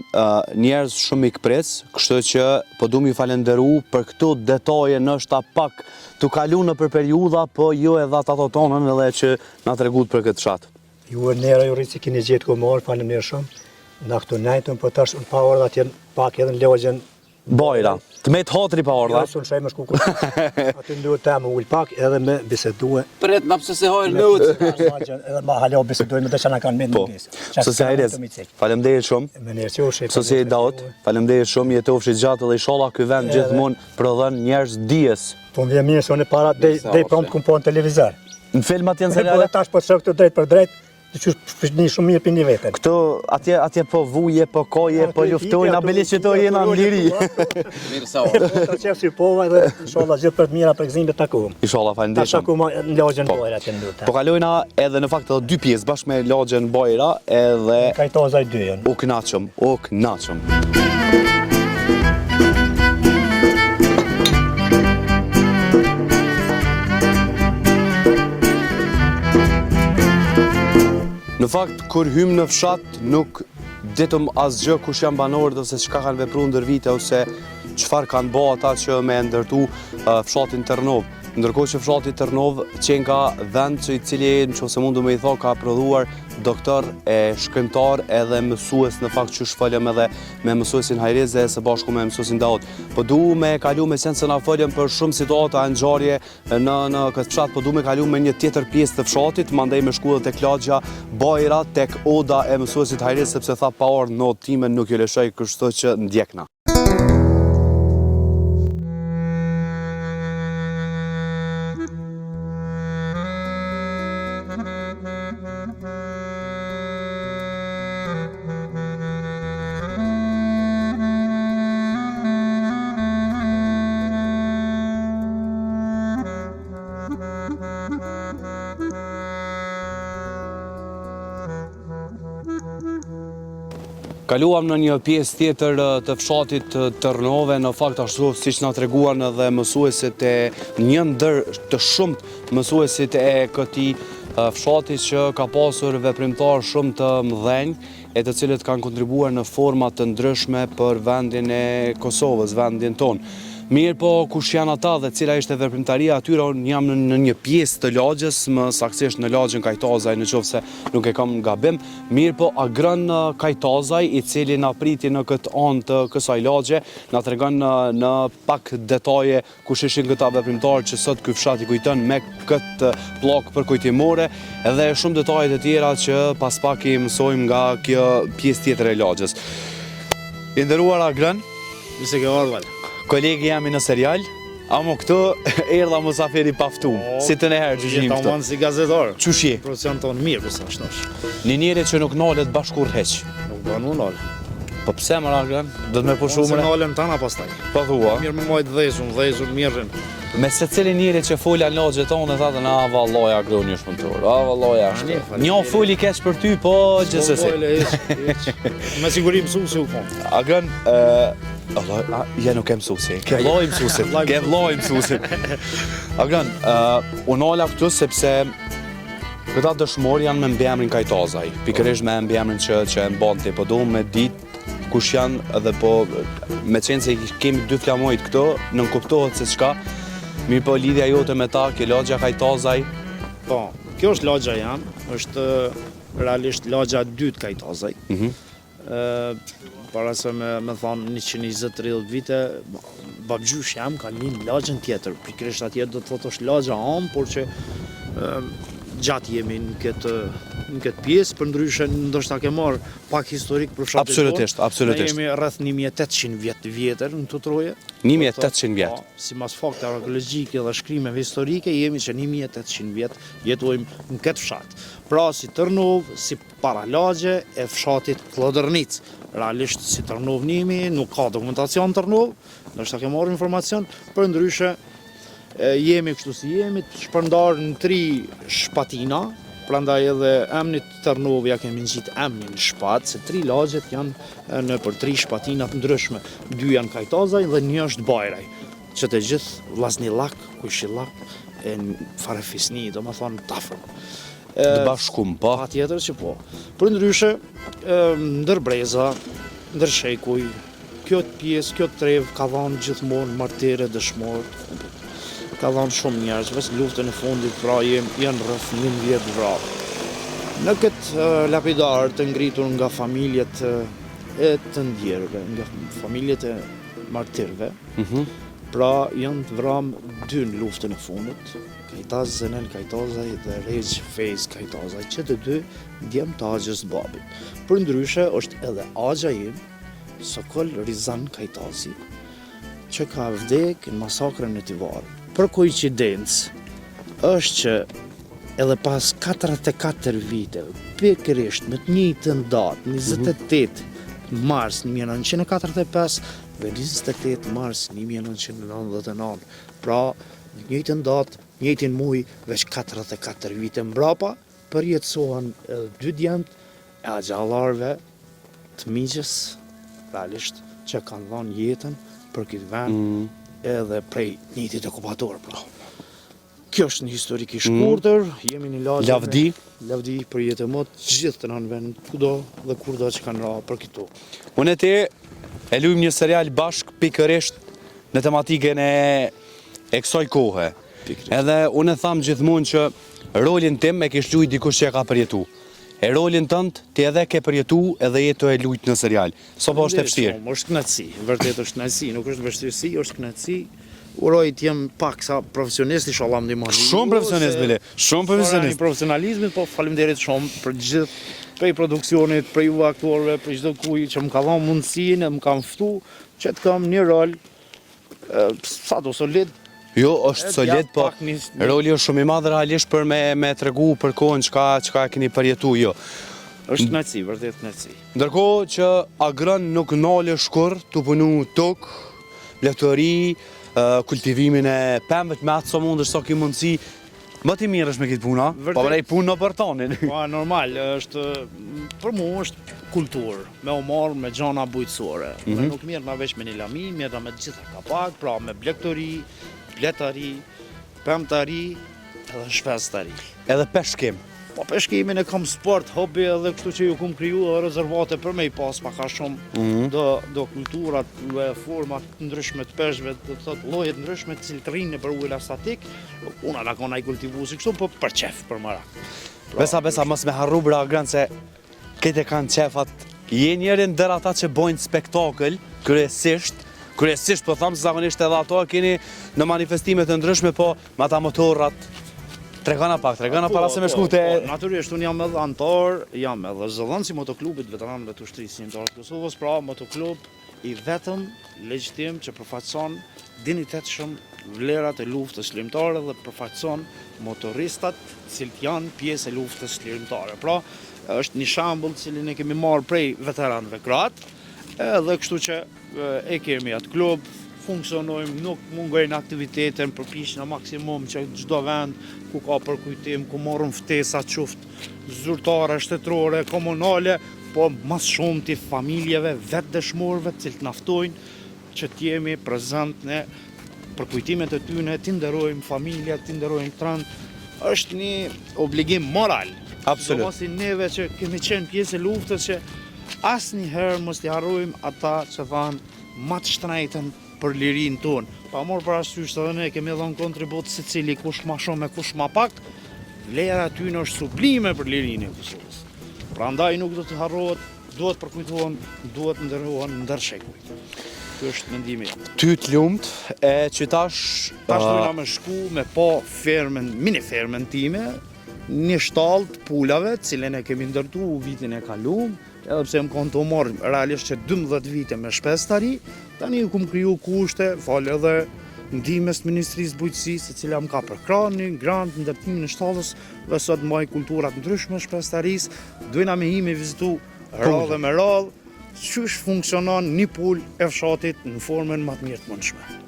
njerëz shumë i këpres, kështu që po du mi falenderu për këto detaje nështë pak të kalu në për periuda, po jo edhe ato tonën edhe që na tregut për këtë shatë. Ju e nera ju rritë si kini gjithë ku marë, falem njerë shumë. Në këtu nejtën, po tash në pavarë dhe tjenë pak edhe në logjen Bajra, të me të hatri pa orda. Ja, sunë shaj më shku kur. Aty duhet të më ullë pak edhe me bisedue. Pret na pse se hojnë lut. Edhe ma halo bisedue me të që na kanë me në pjesë. Sosi Hajrez, faleminderit shumë. Me njerës joshi. Sosi Daut, faleminderit shumë, jetofshi gjatë dhe inshallah ky vend gjithmonë prodhon njerëz dijes. Po më vjen mirë se unë para dej prompt kum po në televizor. Në filmat janë Po seriale. tash po shoh këtu drejt për drejt, të qysh një shumë mirë pini veten. Këto atje po vuje, po koje, po luftojnë, a beli që to jena në liri. Mirë sa. Ta qef si pova dhe inshallah gjithë për të mira për gëzim të takuam. Inshallah, faleminderit Tash shumë. akoma në lagjen Bajra që nduta. Po kalojna edhe në fakt edhe dy pjesë bashkë me lagjen Bajra edhe Kajtoza i dy janë. u kënaqëm, u kënaqëm. Në fakt, kur hym në fshat, nuk ditëm asgjë kush janë banorët ose çka kanë vepruar ndër vite ose çfarë kanë bë ata që me ndërtu fshatin Tërnov. Ndërkohë që fshati Tërnov qenë ka vend që i cili, nëse mundu me i tho, ka prodhuar doktor e shkrimtar edhe mësues, në fakt që shfalëm edhe me mësuesin Hajrez dhe së bashku me mësuesin Daut. Po du me kalu me sen se na folëm për shumë situata e ngjarje në këtë fshat, po du me kalu me një tjetër pjesë të fshatit, mandej me shku edhe tek lagja Bajra, tek oda e mësuesit Hajrez, sepse tha pa orë në time nuk ju lëshoj, kështu që ndjekna. Kaluam në një pjesë tjetër të fshatit Tërnove, në fakt ashtu siç na treguan edhe mësuesit e një ndër të shumt mësuesit e këtij fshati që ka pasur veprimtar shumë të mëdhenj, e të cilët kanë kontribuar në forma të ndryshme për vendin e Kosovës, vendin tonë. Mirë po, kush janë ata dhe cila ishte veprimtaria atyre, unë jam në një pjesë të lagjes, më saktësisht në lagjen Kajtozaj, në qoftë se nuk e kam gabim. Mirë po, Agrën Kajtozaj, i cili na priti në këtë anë të kësaj lagje, na tregon në pak detaje kush ishin këta veprimtarë që sot ky fshat i kujton me këtë pllak përkujtimore, edhe shumë detaje të tjera që pas pak i mësojmë nga kjo pjesë tjetër e lagjes. I nderuar Agrën, Nëse ke ardhur. kolegi jam në serial, amo këtu erdha musafiri paftum. Si të neherë që gjim këtu. Jeton si gazetar. Qush je? Profesion tonë mirë pësa shtosh. Një njeri që nuk nalet bashkur heq. Nuk bën unë nalë. Po pse më Agrën? Do të me pushu Unë se mre? nalën tana pastaj. Po thua. Mirë me majtë dhezun mirën. Me se cili njeri që folja në lagje tonë dhe thatë, a valloja Agrën një shpëntur, a valloja ashtë. Një foli keq për ty, po gjithsesi. Me siguri mësuesi u konë. Agrën, ja nuk e mësuesi, ke vllai mësuesit, ke vllai mësuesit. Agrën, u nala këtu sepse këta dëshmor janë me mbiemrin Kajtozaj, pikërisht me mbiemrin që e mbante, po do me ditë kush janë edhe po me qenë se kemi dy flamojt këto, nën kuptohet se çka, mirë po lidhja jote me ta, ke lagja Kajtozaj. Po, kjo është lagja janë, është realisht lagja e dytë Kajtozaj. Para se me thonë 120-30 vite, babgjysh jam ka një lagjën tjetër, pikërisht atje do të thotë është lagja amë, por që gjatë jemi në këtë pjesë, për ndryshe ndoshta ke marrë pak historik për fshatin tonë. Absolutisht, absolutisht. Ne jemi rreth 1800 vjet të vjetër në këtë troje. 1800 vjet. Po, sipas fakte arkeologjike dhe shkrimeve historike, jemi që 1800 vjet jetojmë në këtë fshat. Pra si Tërnov, si paralagje e fshatit Klodërnic. Realisht si Tërnov nimi, nuk ka dokumentacion Tërnov, ndoshta ke marrë informacion, për ndryshe jemi kështu si jemi, shpërndar në 3 shpatina, prandaj edhe emnit Tërnov ja kemi ngjit emnin shpat, se 3 lagjet janë në për 3 shpatinat ndryshme. 2 janë Kajtozaj dhe 1 është Bajraj, që të gjithë vllaznillak, kujshillak, e farefisni, do më thonë tafër. Të bashkum, po. Pa tjetër që po. Për ndryshe, ndër breza, ndër shekuj, kjo pjesë, kjo trev ka dhanë gjithmonë martire dëshmorë, ka dhanë shumë njerëz, veç luftën e fundit, pra janë rreth 11 vrarë. Në këtë lapidar të ngritur nga familjet e të ndjerëve, nga familjet e martirëve. Pra janë të vramë 2 në luftën e fundit, Kajtaz Zenel Kajtazaj dhe Rejz Fejz Kajtazaj, që të 2 djemë të Agjës babit. Për ndryshe është edhe agja im, Sokol Rizan Kajtazi, që ka vdek në masakrën e Tivarë. Për koincidencë është që edhe pas 44 viteve, pikërisht me të njëjtën datë, 28 mars 1945 dhe 28 mars 1999. Pra, në njëjtën datë, njëjtin muj, veç 44 vite mbrapa, përjetësohen edhe 2 djemët e agjallarve të miqës, realisht, që kanë dhënë jetën për këtë vend edhe prej njëjtit okupator. Pra. Kjo është një historik i shkurtër, jemi një lagje lavdi për jetë e mot, gjithë të nënë vend, kudo dhe kurdo që kanë ra për këtu. Unë e ti e lujmë një serial bashk pikërisht në tematikën e kësaj kohe. Edhe unë e thamë gjithmonë që rolin tim e kish lujt dikush që e ka përjetu. E rolin tënd ti edhe ke përjetu edhe jetu e lujt në serial. So po është e vështirë. Është knatësi, vërtet është knatësi, nuk është vështirësi, është knatësi. Uroj të jem pak sa profesionist, inshallah më ndihmoni. Shumë profesionist bile, shumë profesionist. Një profesionalizmit, po faleminderit shumë për gjithë prej produksionit, për ju aktorëve, për çdo kuj që më ka dhënë mundësinë, më kanë ftu që të kam një rol sa do solid. Jo, është solid, po roli është shumë i madh realisht për me tregu për kohën çka keni përjetu jo. Është knatësi, vërtet knatësi. Ndërkohë që agrën nuk nale shkur të punu tokë, blegtori, kultivimin e pemëve të me atë sa mund është sa ki mundësi, më t'i mirë është me këtë puna, po vrej punë në për tonin. Po, normal, për mu është kulturë, me omar, me gjana bujtësore. Nuk mirë na veç me një lami, mirë me gjitha kapak, pra me blegtori, bletari, pemëtari, edhe shpestari. Edhe peshkim. Po peshkimin e kam sport, hobi edhe kështu që ju kum kriju rezervate për me i pas paka shumë do kulturat, format ndryshme të peshve, do të thotë llojet ndryshme të cilët rrinë për ujë statik, unë ala kona i kultivu si kështu, po për qef, për marak. Besa, mos me harru bra gran se këte kanë qefat, je njerën dër ata që bojnë spektakël, kryesisht po thamë se zakonisht edhe ato keni në manifestimet të ndryshme, po me ata motorrat. Tregana para se me shkute. Natyrisht, unë jam edhe antar, jam edhe zëdhënës i motoklubit veteranëve të ushtrisë shqiptare të Kosovës, pra motoklub i vetëm legjitim që përfaqëson dinitetshëm vlerat e luftës shqiptare dhe përfaqëson motoristat cilët janë pjesë e luftës shqiptare. Pra, është një shembull cilin e kemi marrë prej veteranëve kroat, edhe kështu që e kemi atë klub, funksionojmë, nuk mungojnë aktivitetin, përpiqna maksimum që çdo vend ku ka përkujtim, ku morëm ftesa qoftë zyrtare, shtetërore, komunale, po mas shumë të familjeve, vetë dëshmorëve, cilët naftojnë që t'jemi prezent në përkujtimet e tyne, t'i nderojmë familja, t'i nderojmë tërënd, është një obligim moral. Absolut. Do mos i neve që kemi qenë pjesë e luftës që asnjëherë mos t'i harrojmë ata që thanë më të shtrenjtën për lirinë tonë. Pa morë parasysh se ne kemi dhënë kontribut secili kush më shumë e kush më pak, vlera e tyre është sublime për lirinë e Kosovës. Prandaj nuk do të harrohet, duhet përkujtohen, duhet nderohen ndër shekuj. Ky është mendimi im. Ty të lumt e që tash dojna me shku me pa fermën, mini fermën time, një shtallë të pulave, cilën e kemi ndërtu vitin e kaluar, edhe pse më kanë të marrë realisht që 12 vite me shpestari, tani ju kum kriju kushte, falë edhe ndihmës të Ministrisë Bujqësisë, e cila më ka përkrahur një grant në ndërtimin e shtallës, dhe sot mbaj kulturat ndryshme shpestarisë, dojna me me vizitu radhë me radhë, qysh funksionon një pul e fshatit në formën më të mirë të mundshme.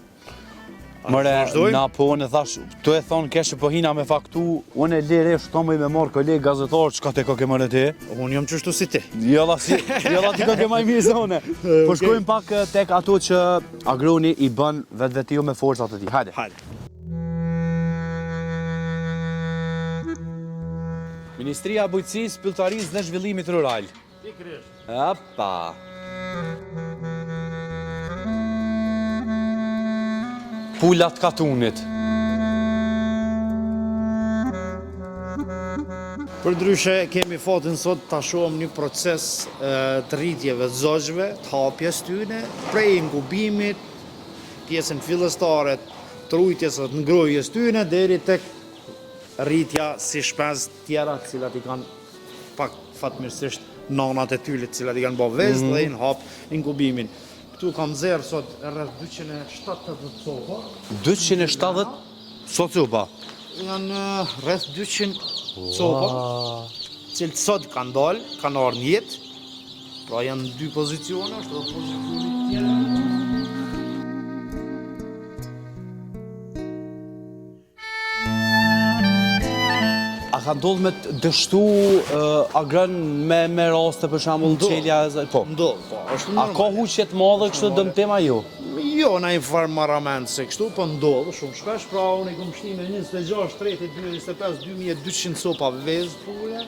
Mëre, na po unë thash, tu e thonë keshe po hina me faktu, unë e lere shtomoj me marrë kolegë gazetarë, qka te ka ke mërë ti? Unë jam qështu si ti. Jella ti ka ke maj mirë zone. Po shkojmë pak tek ato që agroni i bën vetë me forcat e ti. Hajde. Ministria e Bujqësisë, Pylltarisë dhe Zhvillimit Rural. Pikërisht. Apa. Pulat katunit. Përdryshe kemi fatin sot ta shohim një proces të rritjeve të zogjve, të hapjes tyne, prej inkubimit, pjesën fillestare të rujtjes të ngrojjes tyne deri tek rritja si shpenzë tjera të cilat i kanë pak fatmirësisht nanat e tyre të cilat i kanë bërë vezë dhe i në hap inkubimin. Këtu kam zerë sot rreth 270 copa. 270 copa. Janë rreth 200 copa, cilët sot kanë dalë, kanë ardhur në jetë. Pra janë dy pozicione, është edhe pozicioni tjetër. A ka ndodhur me të dështu agrën me raste për shembull çelja po. Ndodh, po. Është A ka huqje të madhe kështu dëmtema ju? Jo, na i farë marament se kështu, po ndodhë shumë shpesh, pra unë i kom shtime 26, 30, 2025, 2200 copa vezë pule,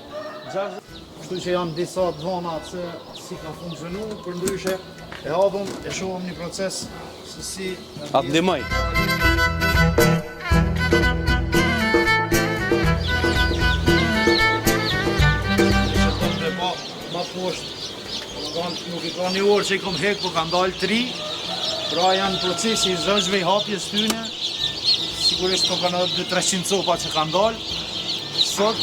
60, kështu që janë disa të vana se si ka funksionu, për ndryshe e hapëm, e shohëm një proces se si... A të ndihmoj? Ma poshtë, nuk i ka një orë që i kom hek, po kanë dalë 3, pra janë procesi i zëngjve i hapjes tyne, sigurisht po kanë edhe 200-300 copa që kanë dalë, sot,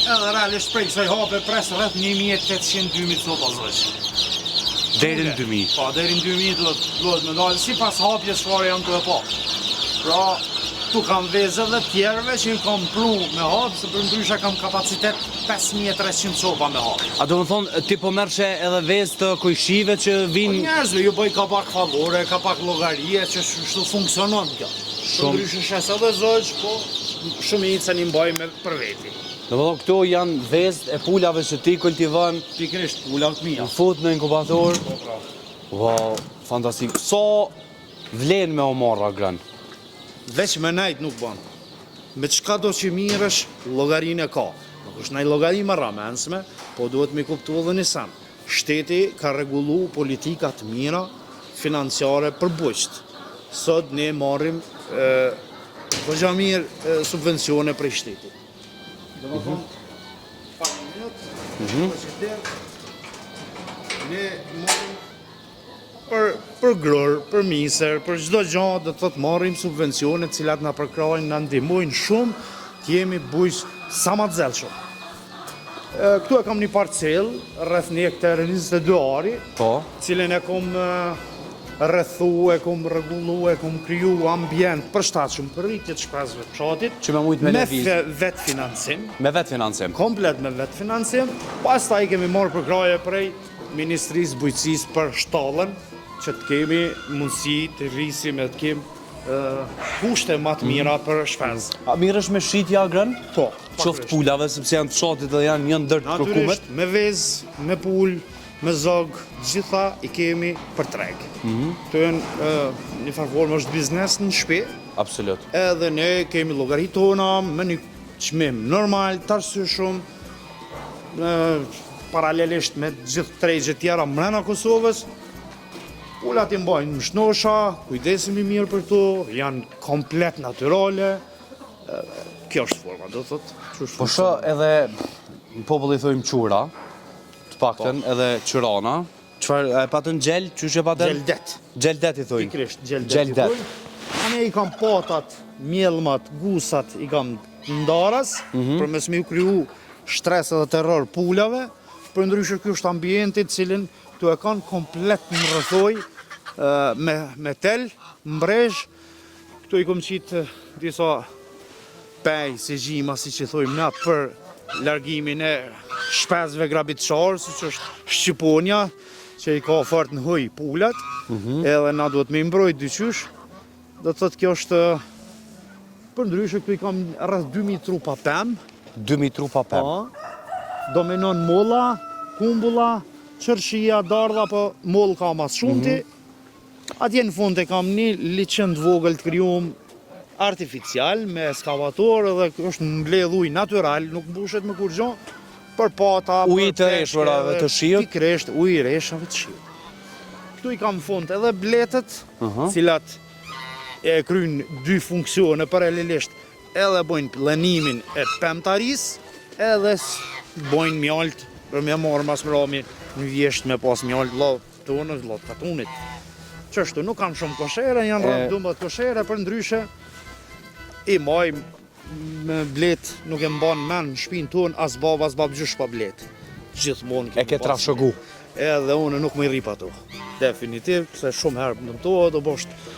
edhe realisht prej kësaj hape pres rreth 1800-2000 copa zëngjë. Deri në 2000. Pa, deri në 2000 duhet me dalë, si pas hapjes çfarë janë të e pa. Pra, tu kam vezë dhe tjerëve që i kam pru me hapë, se për ndryshe kam kapacitet 5300 copa me hapë. A do më thonë, ti po merrshe edhe vezë të kojshive që vinë... Njerëzve, ju bëj ka pak favore, ka pak llogarie, që shtu funksionon kjo. Për ndryshe shes edhe zogj, po shumicën i mbaj me për veti. Do më thonë, këto janë vezë e pulave që ti kultivon... Pikrisht, pulat mia. Në fut në inkubator... Po, pra. Wow, fantastik. Sa vlen me o marrë agrën? Veç me najt nuk ban. Me çka do që mirësh, llogarinë e ka. Nuk është ndaj llogari më ramensme, po duhet me kuptu edhe një sen. Shteti ka rregullu politika të mira financiare për bujqt. Sot ne marrim goxha mirë subvencione prej shtetit. Do më thonë, pak minut, ne marrim për gror, për miser, për çdo gjë do të thotë marrim subvencione të cilat na përkrajnë, na ndihmojnë shumë të jemi bujq sa më të zellshëm. Këtu e kam një parcel rreth 1 hektar 22 ari, Po. cilën e kom rrethu, e kom rregullu, e kom kriju ambient përshtatshëm për rritje të shpenzave të fshatit. Që me mujt me lëviz. Vetë financim. Me vetë financim. Komplet me vetë financim. Pastaj kemi marrë përkraje prej Ministrisë Bujqësisë për shtallën, që të kemi mundësi të rrisim e të kemi kushte më të mira për shpenzë. A mirë është me shitja agrën? Po. Qoftë pulave, sepse janë të fshatit dhe janë ndër të kërkumet. Natyrisht, me vezë, me pul, me zog, gjitha i kemi për treg. Këto janë një farformë është biznes në shtëpi. Absolut. Edhe ne kemi llogarit tona me një çmim normal, të arsyeshëm, paralelisht me gjithë tregjet tjera mbrana Kosovës. Pulat i mbajnë në shnosha, kujdesemi mirë për to, janë komplet natyrale. Kjo është forma, do të thotë. Po shë edhe në popull i thojmë qura, të paktën edhe qyrana. Çfarë e patën gjel, çush e patën? Gjeldet. Gjeldet i thojmë. Pikrisht, gjeldet. Ne i kam patat, mjellmat, gusat i kam ndaras, për mes me u kriju shtres edhe terror pulave, për ndryshe kjo është ambienti cilin këtu e kanë komplet në rrethoj, me tel, mbrezh, këtu i kom qitë disa pej, si gjima, si që thojmë na, për largimin e shpezve grabitçarë, si që është Shqiponja, që i ka fort në huj pulat, edhe na duhet me mbrojt dyqysh, do të thotë kjo është, për ndryshe këtu i kam rreth 2000 trupa pem. 2000 trupa pem. Dominon molla, kumbulla, qërshia, dardha, po moll ka mas shumëti. Atje në fund e kam një liçend vogël të krijuar artificial me ekskavator dhe është mbledh ujë natyral, nuk mbushet me kur gjë, për pata, ujë të reshurave të shiut. Pikërisht ujë i reshave të shiut. Këtu i kam në fund edhe bletët, cilat e kryjnë dy funksione paralelisht, edhe bojnë planimin e pemtaris, edhe bojnë mjalt për me marrë mas mrami në vjesht me pas mjalt lot tonës, lot katunit. Qështu, nuk kam shumë koshere, janë rrëmë 12 koshere, për ndryshe i maj me blet, nuk e mban men në shpinë tonë, as bab gjysh pa blet. Gjithmonë E ke trashëgu. Edhe unë nuk më i rip ato. Definitiv, se shumë herë nëmtohet,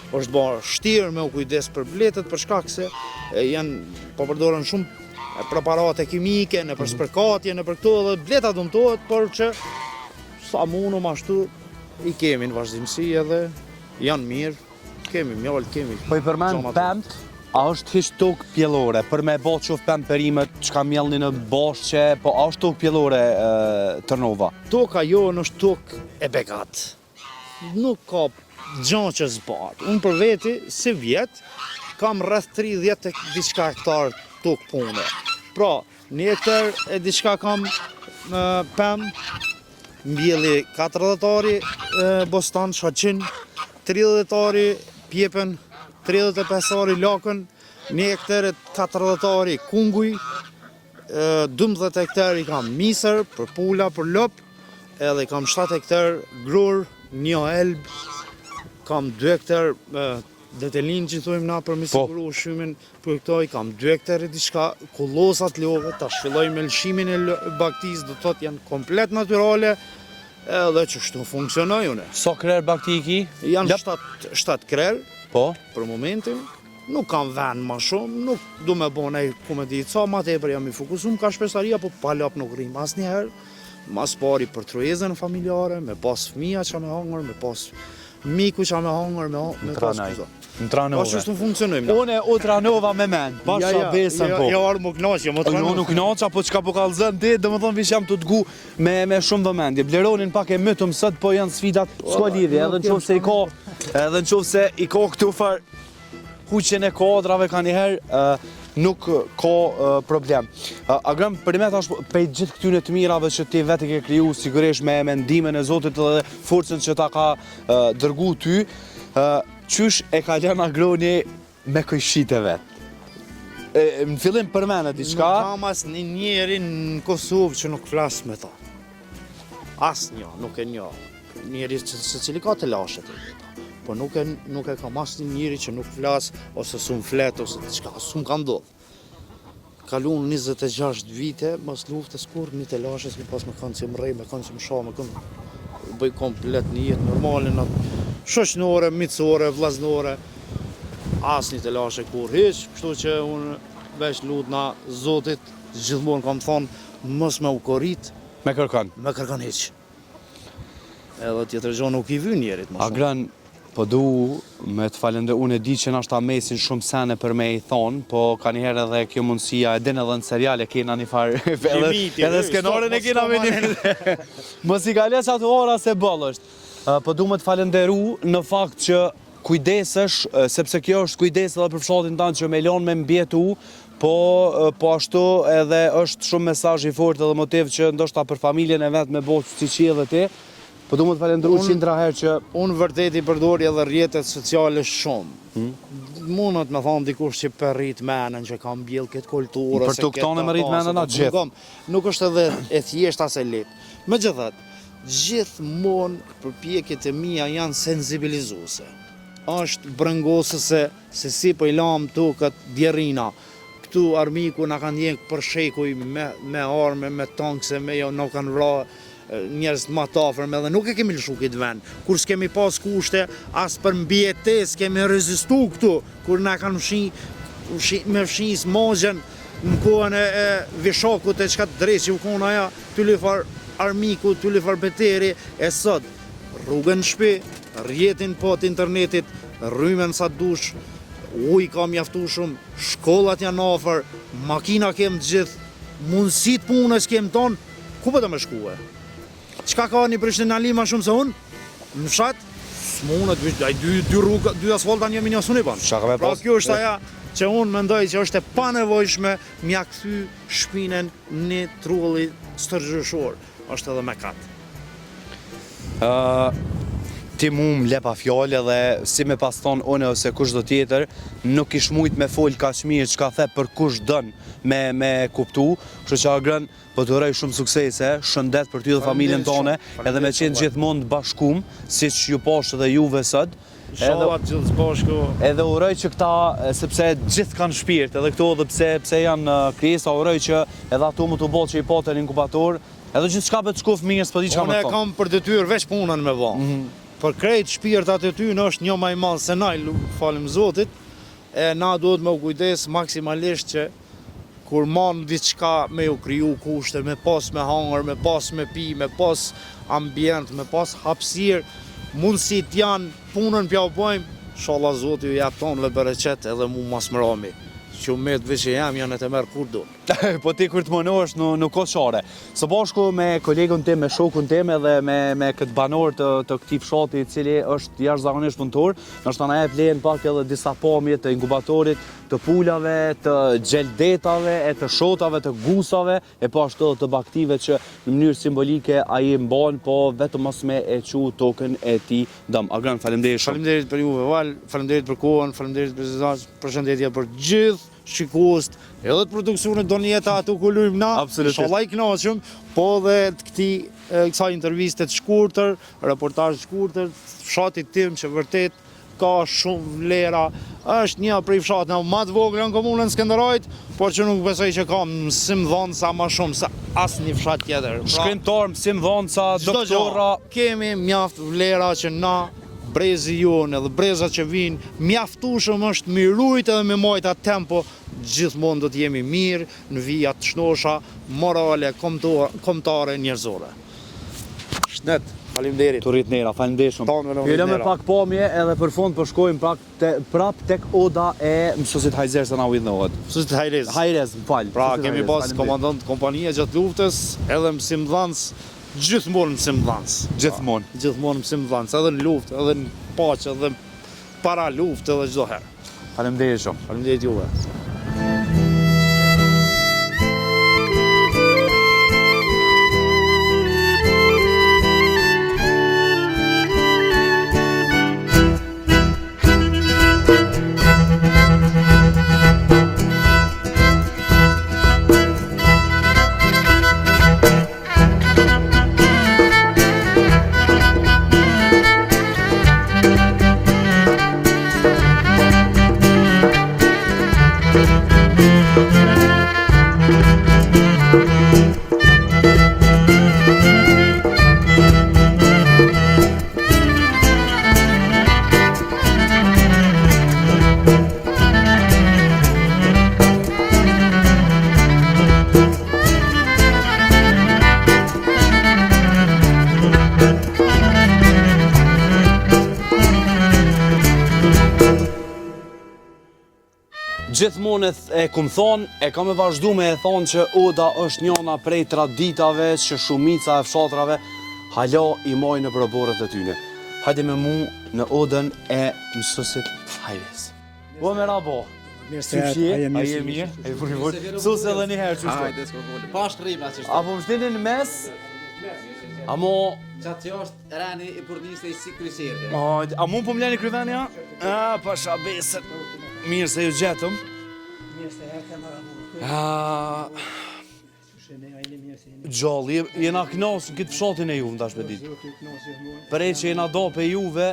është bërë shtirë me u kujdes për bletet, për shkak se janë po përdoren shumë preparate kimike, në për spërkatje, në për këto, dhe bletat nëmtohet, por që sa mundu ashtu i kemi në vazhdimësi edhe janë mirë, kemi mjallë, kemi... Po i përmend pemt, a është hiç tokë pjellore, për me bo qoftë pemt perimet, çka mjellni në bashkë, po a është tokë pjellore Tërnova? Toka jonë është tokë e begat. Nuk ka gjanë që zbat. Unë për veti, si vjetë, kam rreth 30 diçka hektar tokë pune. Pra, 1 hektar e diçka kam pem, mbjelli 40 hetari bostan shaqin, 30 hetari pjepen, 35 hetari lakën, 1 hektar e 40 hetari kunguj, 12 hektari kam misër, për pula, për lop, edhe kam 7 hektar grur, 1 elb, kam 2 hektar detelin që thujmë na për mi siguru ushqymin për këtoj, kam 2 hektar e diçka kullosat love, ta shfilloj me lëshimin e baktis, do të thot janë komplet naturale, edhe që shtu funksionoj une. So krer bakti i ki? Janë 7 krer, Po? për momentin, nuk kam vend ma shumë, nuk du me bo nej ku me di ca ma tepër jam i fokusum ka shpesaria, po pa lap nuk rrim as njëherë, mas pari për trojezën familjare, me pas fëmija që me hangër, me pas miku që me hangër, me pas kuzo. Në Tranova. Po që shtu funksionojmë. Une u Tranova me men, pasha besën po. Ja arë më knaqja, më Unë nuk naqa, po qka po kalëzën ti, dhe më thonë vish jam të t'gu me shumë vëmendje. Bleronin pak e mytëm sët, po janë sfidat s'ka lidhje, edhe në qovë se i ka këtu farë huqen e kodrave ka njëherë, nuk ka problem. Agrem, perimet është pej gjithë këtyne të mirave që ti vetë ke kriju, sigurisht me mendimin e Zotit dhe forcën që ta ka dërgu ty, qysh e ka lënë agroni me këjshit e vetë? Në fillim përmenet diçka? Nuk kam as një njeri në Kosovë që nuk flasë me ta. As një, nuk e një. Njeri se cili ka të lashet e vetë. Po nuk e kam as një njeri që nuk flasë, ose s'un flet, ose diçka, s'un ka ndodhë. Kalun 26 vite, mos luftës kur, një të lashes, më pas me kanë që më rej, me kanë që më sha, me kanë bëj komplet një jetë normale, në shoqnore, mitësore, vlaznore, as një të lashe kur hiq, kështu që unë veç lut na Zotit, gjithmonë kam thonë, mos me u korrit, Me kërkan. me kërkan hiq. Edhe tjetër gjo nuk i vy njerit më shumë. Agran, po du me të falende, unë e di që nashta mesin shumë sene për me i thonë, po ka njëherë edhe kjo mundësia, edhe në seriale kena një farë, edhe skenarën e kena me një. Mos i kales atë ora se bëllë është. Po du me të falenderu në fakt që kujdesesh, sepse kjo është kujdes edhe për fshatin tanë që me lonë me mbjetu, po ashtu edhe është shumë mesazh i fortë edhe motiv që ndoshta për familjen e vetë me botë si që edhe ti, po du me të falendru qindra herë që... Unë vërtet i përdori edhe rrjetet sociale shumë. Mundet me thonë dikush që për rrit menën që kam bjell këtë kulturë... Për të këtone me rrit menën atë gjithë. Nuk është edhe e thjesht as e letë. Megjithatë, gjithmonë përpjekjet e mia janë sensibilizuese. Është brëngosëse se si po i lam tokat djerrina. Këtu armiku na kanë ndjek për shekuj me arme, me tankse, me jo nuk kanë vra njerëz të më të afërm edhe nuk e kemi lëshu këtë vend. Kur s'kemi pas kushte, as për mbjetes kemi rezistu këtu, kur na kanë me fshinjës mogjen në kohën e vishakut e qka të dreqi u kona aja, ty lifar armiku, ty lifar beteri, e sot rrugën shpi, rjetin po të internetit, rrymen sa dush, uj ka mjaftu shumë, shkollat janë afer, makina kem gjithë, mundësit punës kem tonë, ku për të me shkue? Qka ka një Prishtinali ma shumë se unë? Në fshat? S'munët, dy asfalta një minja suni banë. Pra kjo është aja që unë mendoj që është e panevojshme mja këthy shpinen një trulli stërgjëshor. është edhe me katë. ti mu m'le pa fjallë dhe si me pas thonë une ose kush do tjetër, nuk ish mujt me folë ka mirë që ka the për kush dën me kuptu, kështu që Agrën, po të uroj shumë suksese, shëndet për ty dhe familjen tone, edhe me qenë gjithmonë të bashkum, si që ju poshtë dhe juve sot. Inshallah gjithë bashku. Edhe uroj që këta, sepse gjithë kanë shpirt, edhe këto edhe pse janë krijesa, uroj që edhe ato më të botë që i patën inkubator, edhe gjithë shka për të shkuf mirë, s'po di çka më Unë thonë. kam për detyrë veç punën me vë. Për krejt shpirtat e ty në është një maj madh se na, falim Zotit, e na duhet me u kujdes maksimalisht që kur manë diçka me ju kriju kushte, me pas me hangër, me pas me pi, me pas ambient, me pas hapësirë, mundësit janë, punën pja u pojmë, inshallah Zoti ju jap tonë le bereqet edhe mu mas mrami. Që umetve që jam janë e të merë kur do. Po ti kur të mënohesh nuk ka çare. Së bashku me kolegun tim, me shokun tim edhe me këtë banor të këtij fshati i cili është jashtëzakonisht punëtor, ndoshta na jep lejen pak edhe disa pamje të inkubatorit, të pulave, të gjeldetave, e të shotave, të gusave, e po ashtu të baktive që në mënyrë simbolike ai mban, po vetëm mos me e çu tokën e tij dëm. Agrën, faleminderit shumë. Faleminderit për juve, Val, faleminderit për kohën, faleminderit për zezaj, përshëndetje për gjithë shikuest, edhe të produksionit do njeta atu ku lujmë na, inshallah i kënaqëm, po dhe të kësaj interviste të shkurtër, reportazh të shkurtër, fshatit tim që vërtet ka shumë vlera, është një prej fshatëve më të vogla në komunën Skënderajt, por që nuk besoj që ka mësim dhënësa më shumë se asnjë fshat tjetër. Shkrimtar, mësim dhënësa, doktora, kemi mjaft vlera që na brezi jonë edhe brezat që vinë, mjaftueshëm është me rujt edhe me majt atë tempo, gjithmonë do të jemi mirë në vijat të shnosha, morale, kombëtare, njerëzore. Shnet, faleminderit. Turrit nera, faleminderit shumë. Fillojmë me pak pamje edhe për fund po shkojmë prap tek oda e mësuesit Hajzer se na u idhnohet. Mësuesit Hajrez. Hajrez, më fal. Pra kemi pas komandant kompanie gjatë luftës, edhe mësimdhënës, gjithmonë mësimdhënës. Gjithmonë mësimdhënës, edhe në luftë, edhe në paqe, edhe para luftë, edhe çdo herë. Faleminderit shumë. Faleminderit juve. Gjithmonë e kum thonë, e kam e vazhdu me e thonë që oda është njëna prej traditave që shumica e fshatrave hala i mojnë në përborët e tyne. Hajde me mu në odën e mësuesit Hajrez. Bo me rabo. Mirë, a je mirë? E furivur. Sus edhe një herë që shto. Hajde, s'ko pas rrima që shto. Apo më shtinin në mes? Amo... Qatë që është rani i purniste i si krysirë. A mu po m'leni kryveni, ja? A, pasha beset. Mirë se ju gjetëm. Mirë se e ke marrë. Gjalli, jena knasë në këtë fshatin e ju, më dash me ditë. Prej që jena do pe juve.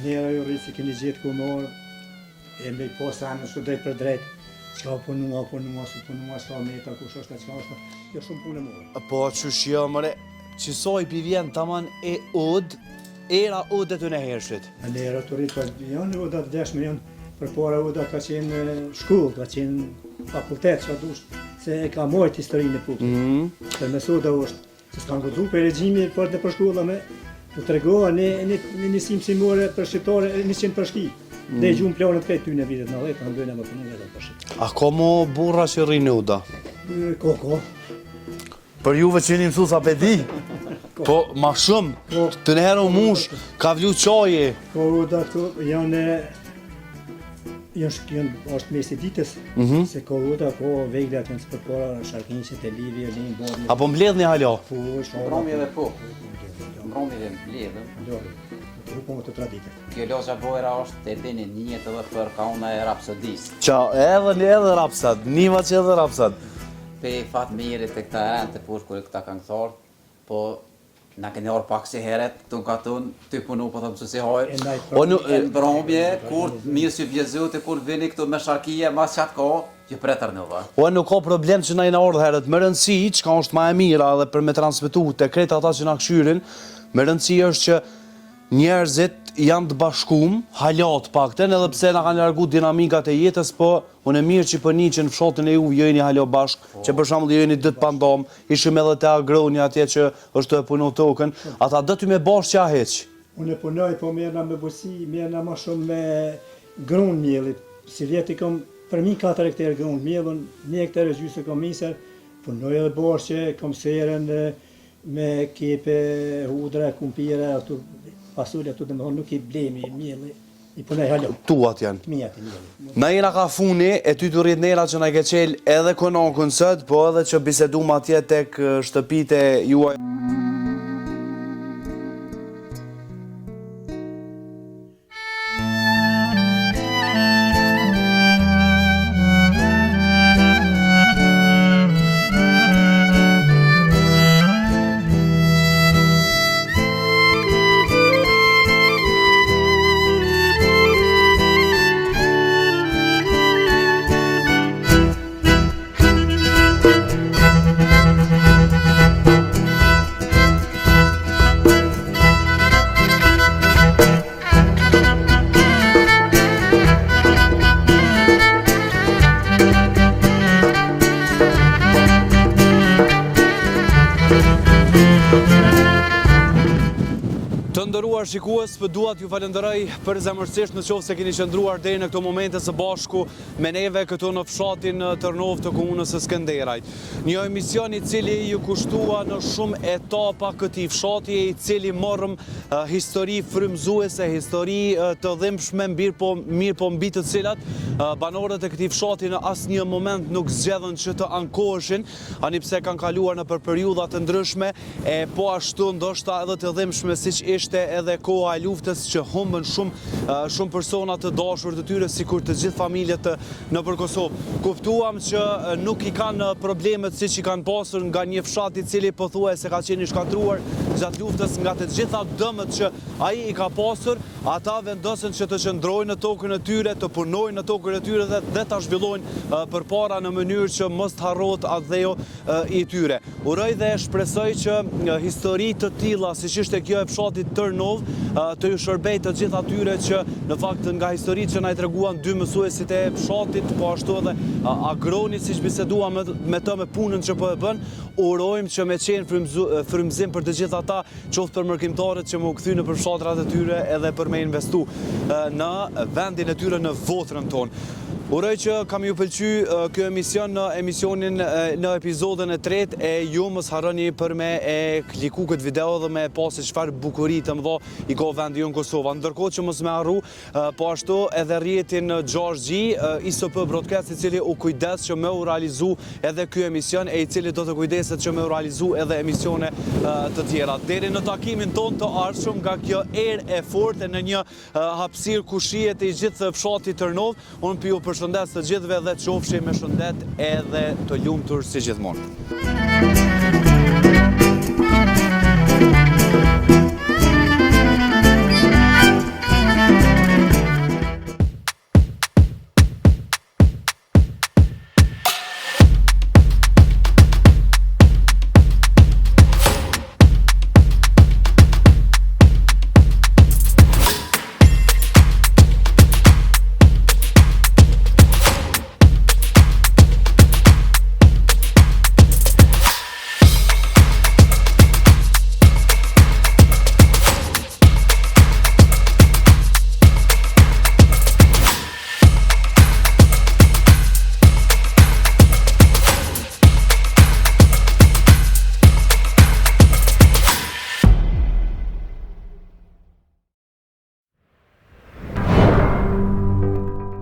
Nera ju rritë se keni gjithë ku morë, e me i posa në shku drejt për drejt, qka punua, s'ka meta, kush është, qka është, jo shumë punë morë. Po, qësh jo, mëre, qësoj pi vjen taman e od, era odet të në hershit. Nera të rritë, janë odat deshme, janë për para oda ka qenë shkull, ka qenë fakultet, që dush, se e ka mojt historinë e pukët. Se mes oda është, se s'ka ngodru për regjimi për të për shkulla me, të tregoha në njësim simore për shqiptare, 100 për shki. Dhe gjumë planët këtë ty në vitet në 10, në bëjnë e më përnë edhe për shqip. A ko mo burra që rrinë oda? Ko. Për juve që jeni mësues a di? Po, ma shumë, të nëherë u mush, ka vlu qaje. Ko oda këtu janë është mes e ditës, se ko oda, ko veglat janë së përpora, sharkinqit e lidhje, linë, bodhje. Apo mbledh një hala? Po, është Mbromje dhe po. Mbromje dhe mbledhëm. punë të traditës. Kjo loxha bojra është e dini njihet edhe për kauna e rapsodisë. Qa, edhe rapsat, nima që edhe rapsat. Pe fat mirit e këta rend të pushkurit këta këngëtar, po na keni orë pak si heret, këtu në katun, ty punu po thëmë që si hojë. E në bromje, kur mirë që vjezut e kur vini këtu me sharkije, mas qatë ko, që pretër në va. O nuk ka problem që na i na orë heret, më rëndësi, që ka është ma e mira dhe për me transmitu të krejt ata që na këshyrin, më rëndësi është që njerëzit janë të bashkum, halat pakten, edhe pse na kanë largu dinamikat e jetës, po unë e mirë që përni që në fshatin e ju jeni halo bashk, që për shembull jeni dët pandom, ishim edhe te agroni atje që është të punu tokën, ata do t'y me bashkë që a heq. Unë e punoj, po merrna me busi, merrna më shumë me grunë miellit. Si vjeti kom për mi 4 hektar grunë mielën, 1 hektar gjysë komisar, punoj edhe bashkë, kom serën me kepe, hudra, kumpire, ato pasulja ato domethënë nuk i blemi mielli, i punoj halo. Tuat janë. Mijat e miellit. Na jena ka funi, e ty të rrit nera që na ke qel edhe konakun sët, po edhe që bisedum atje tek shtëpite juaj. Të ndëruar shikues, për duat ju falenderoj për zemërsisht në qoftë se keni qëndruar deri në këto momente së bashku me neve këtu në fshatin Tërnov të komunës së Skënderajt. Një emision i cili ju kushtua në shumë etapa këtij fshati, i cili morëm histori frymëzuese, histori të dhimbshme, mirë po mbi të cilat banorët e këtij fshati në asnjë moment nuk zgjedhën që të ankoheshin, ani pse kanë kaluar në për periudha të ndryshme, e po ashtu ndoshta edhe të dhimbshme siç ishte edhe koha e luftës që humbën shumë persona të dashur të tyre, sikur të gjithë familjet nëpër Kosovë. Kuptuam që nuk i kanë problemet siç i kanë pasur nga një fshat i cili pothuajse ka qenë i shkatruar gjatë luftës, nga të gjitha dëmet që ai i ka pasur, ata vendosën që të qëndrojnë në tokën e tyre, të punojnë në tokën e tyre dhe ta zhvillojnë përpara në mënyrë që mos të harrohet adheu i tyre. Uroj dhe shpresoj që histori të tilla siç ishte kjo e fshatit Tërnov të ju shërbej të gjithë atyre që në fakt nga historitë që na i treguan dy mësuesit e fshatit, po ashtu edhe agroni siç biseduam me të me punën që po e bën, urojmë që me qenë frymëzim për të gjithë ata, qoftë për mërkimtarët që më u kthy në për fshatrat e tyre edhe për me investu në vendin e tyre në votrën tonë. Uroj që kam ju pëlqy kjo emision në emisionin në epizodën e 3 e ju mos harroni për me e kliku këtë video dhe me pasi çfarë bukurie të mëdha i ka vendi jonë Kosova. Ndërkohë që mos me harru po ashtu edhe rrjetin 6G ISP Broadcast, i cili u kujdes që me u realizu edhe ky emision e i cili do të kujdeset që me u realizu edhe emisione të tjera. Deri në takimin ton të ardhshëm nga kjo erë e fortë në një hapësirë ku shihet i gjithë fshati Tërnov, unë ju përshëndes të gjithëve dhe qofshim me shëndet edhe të lumtur si gjithmonë.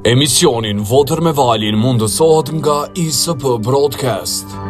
Emisionin Votër me Valin mundësohet nga ISP Broadcast.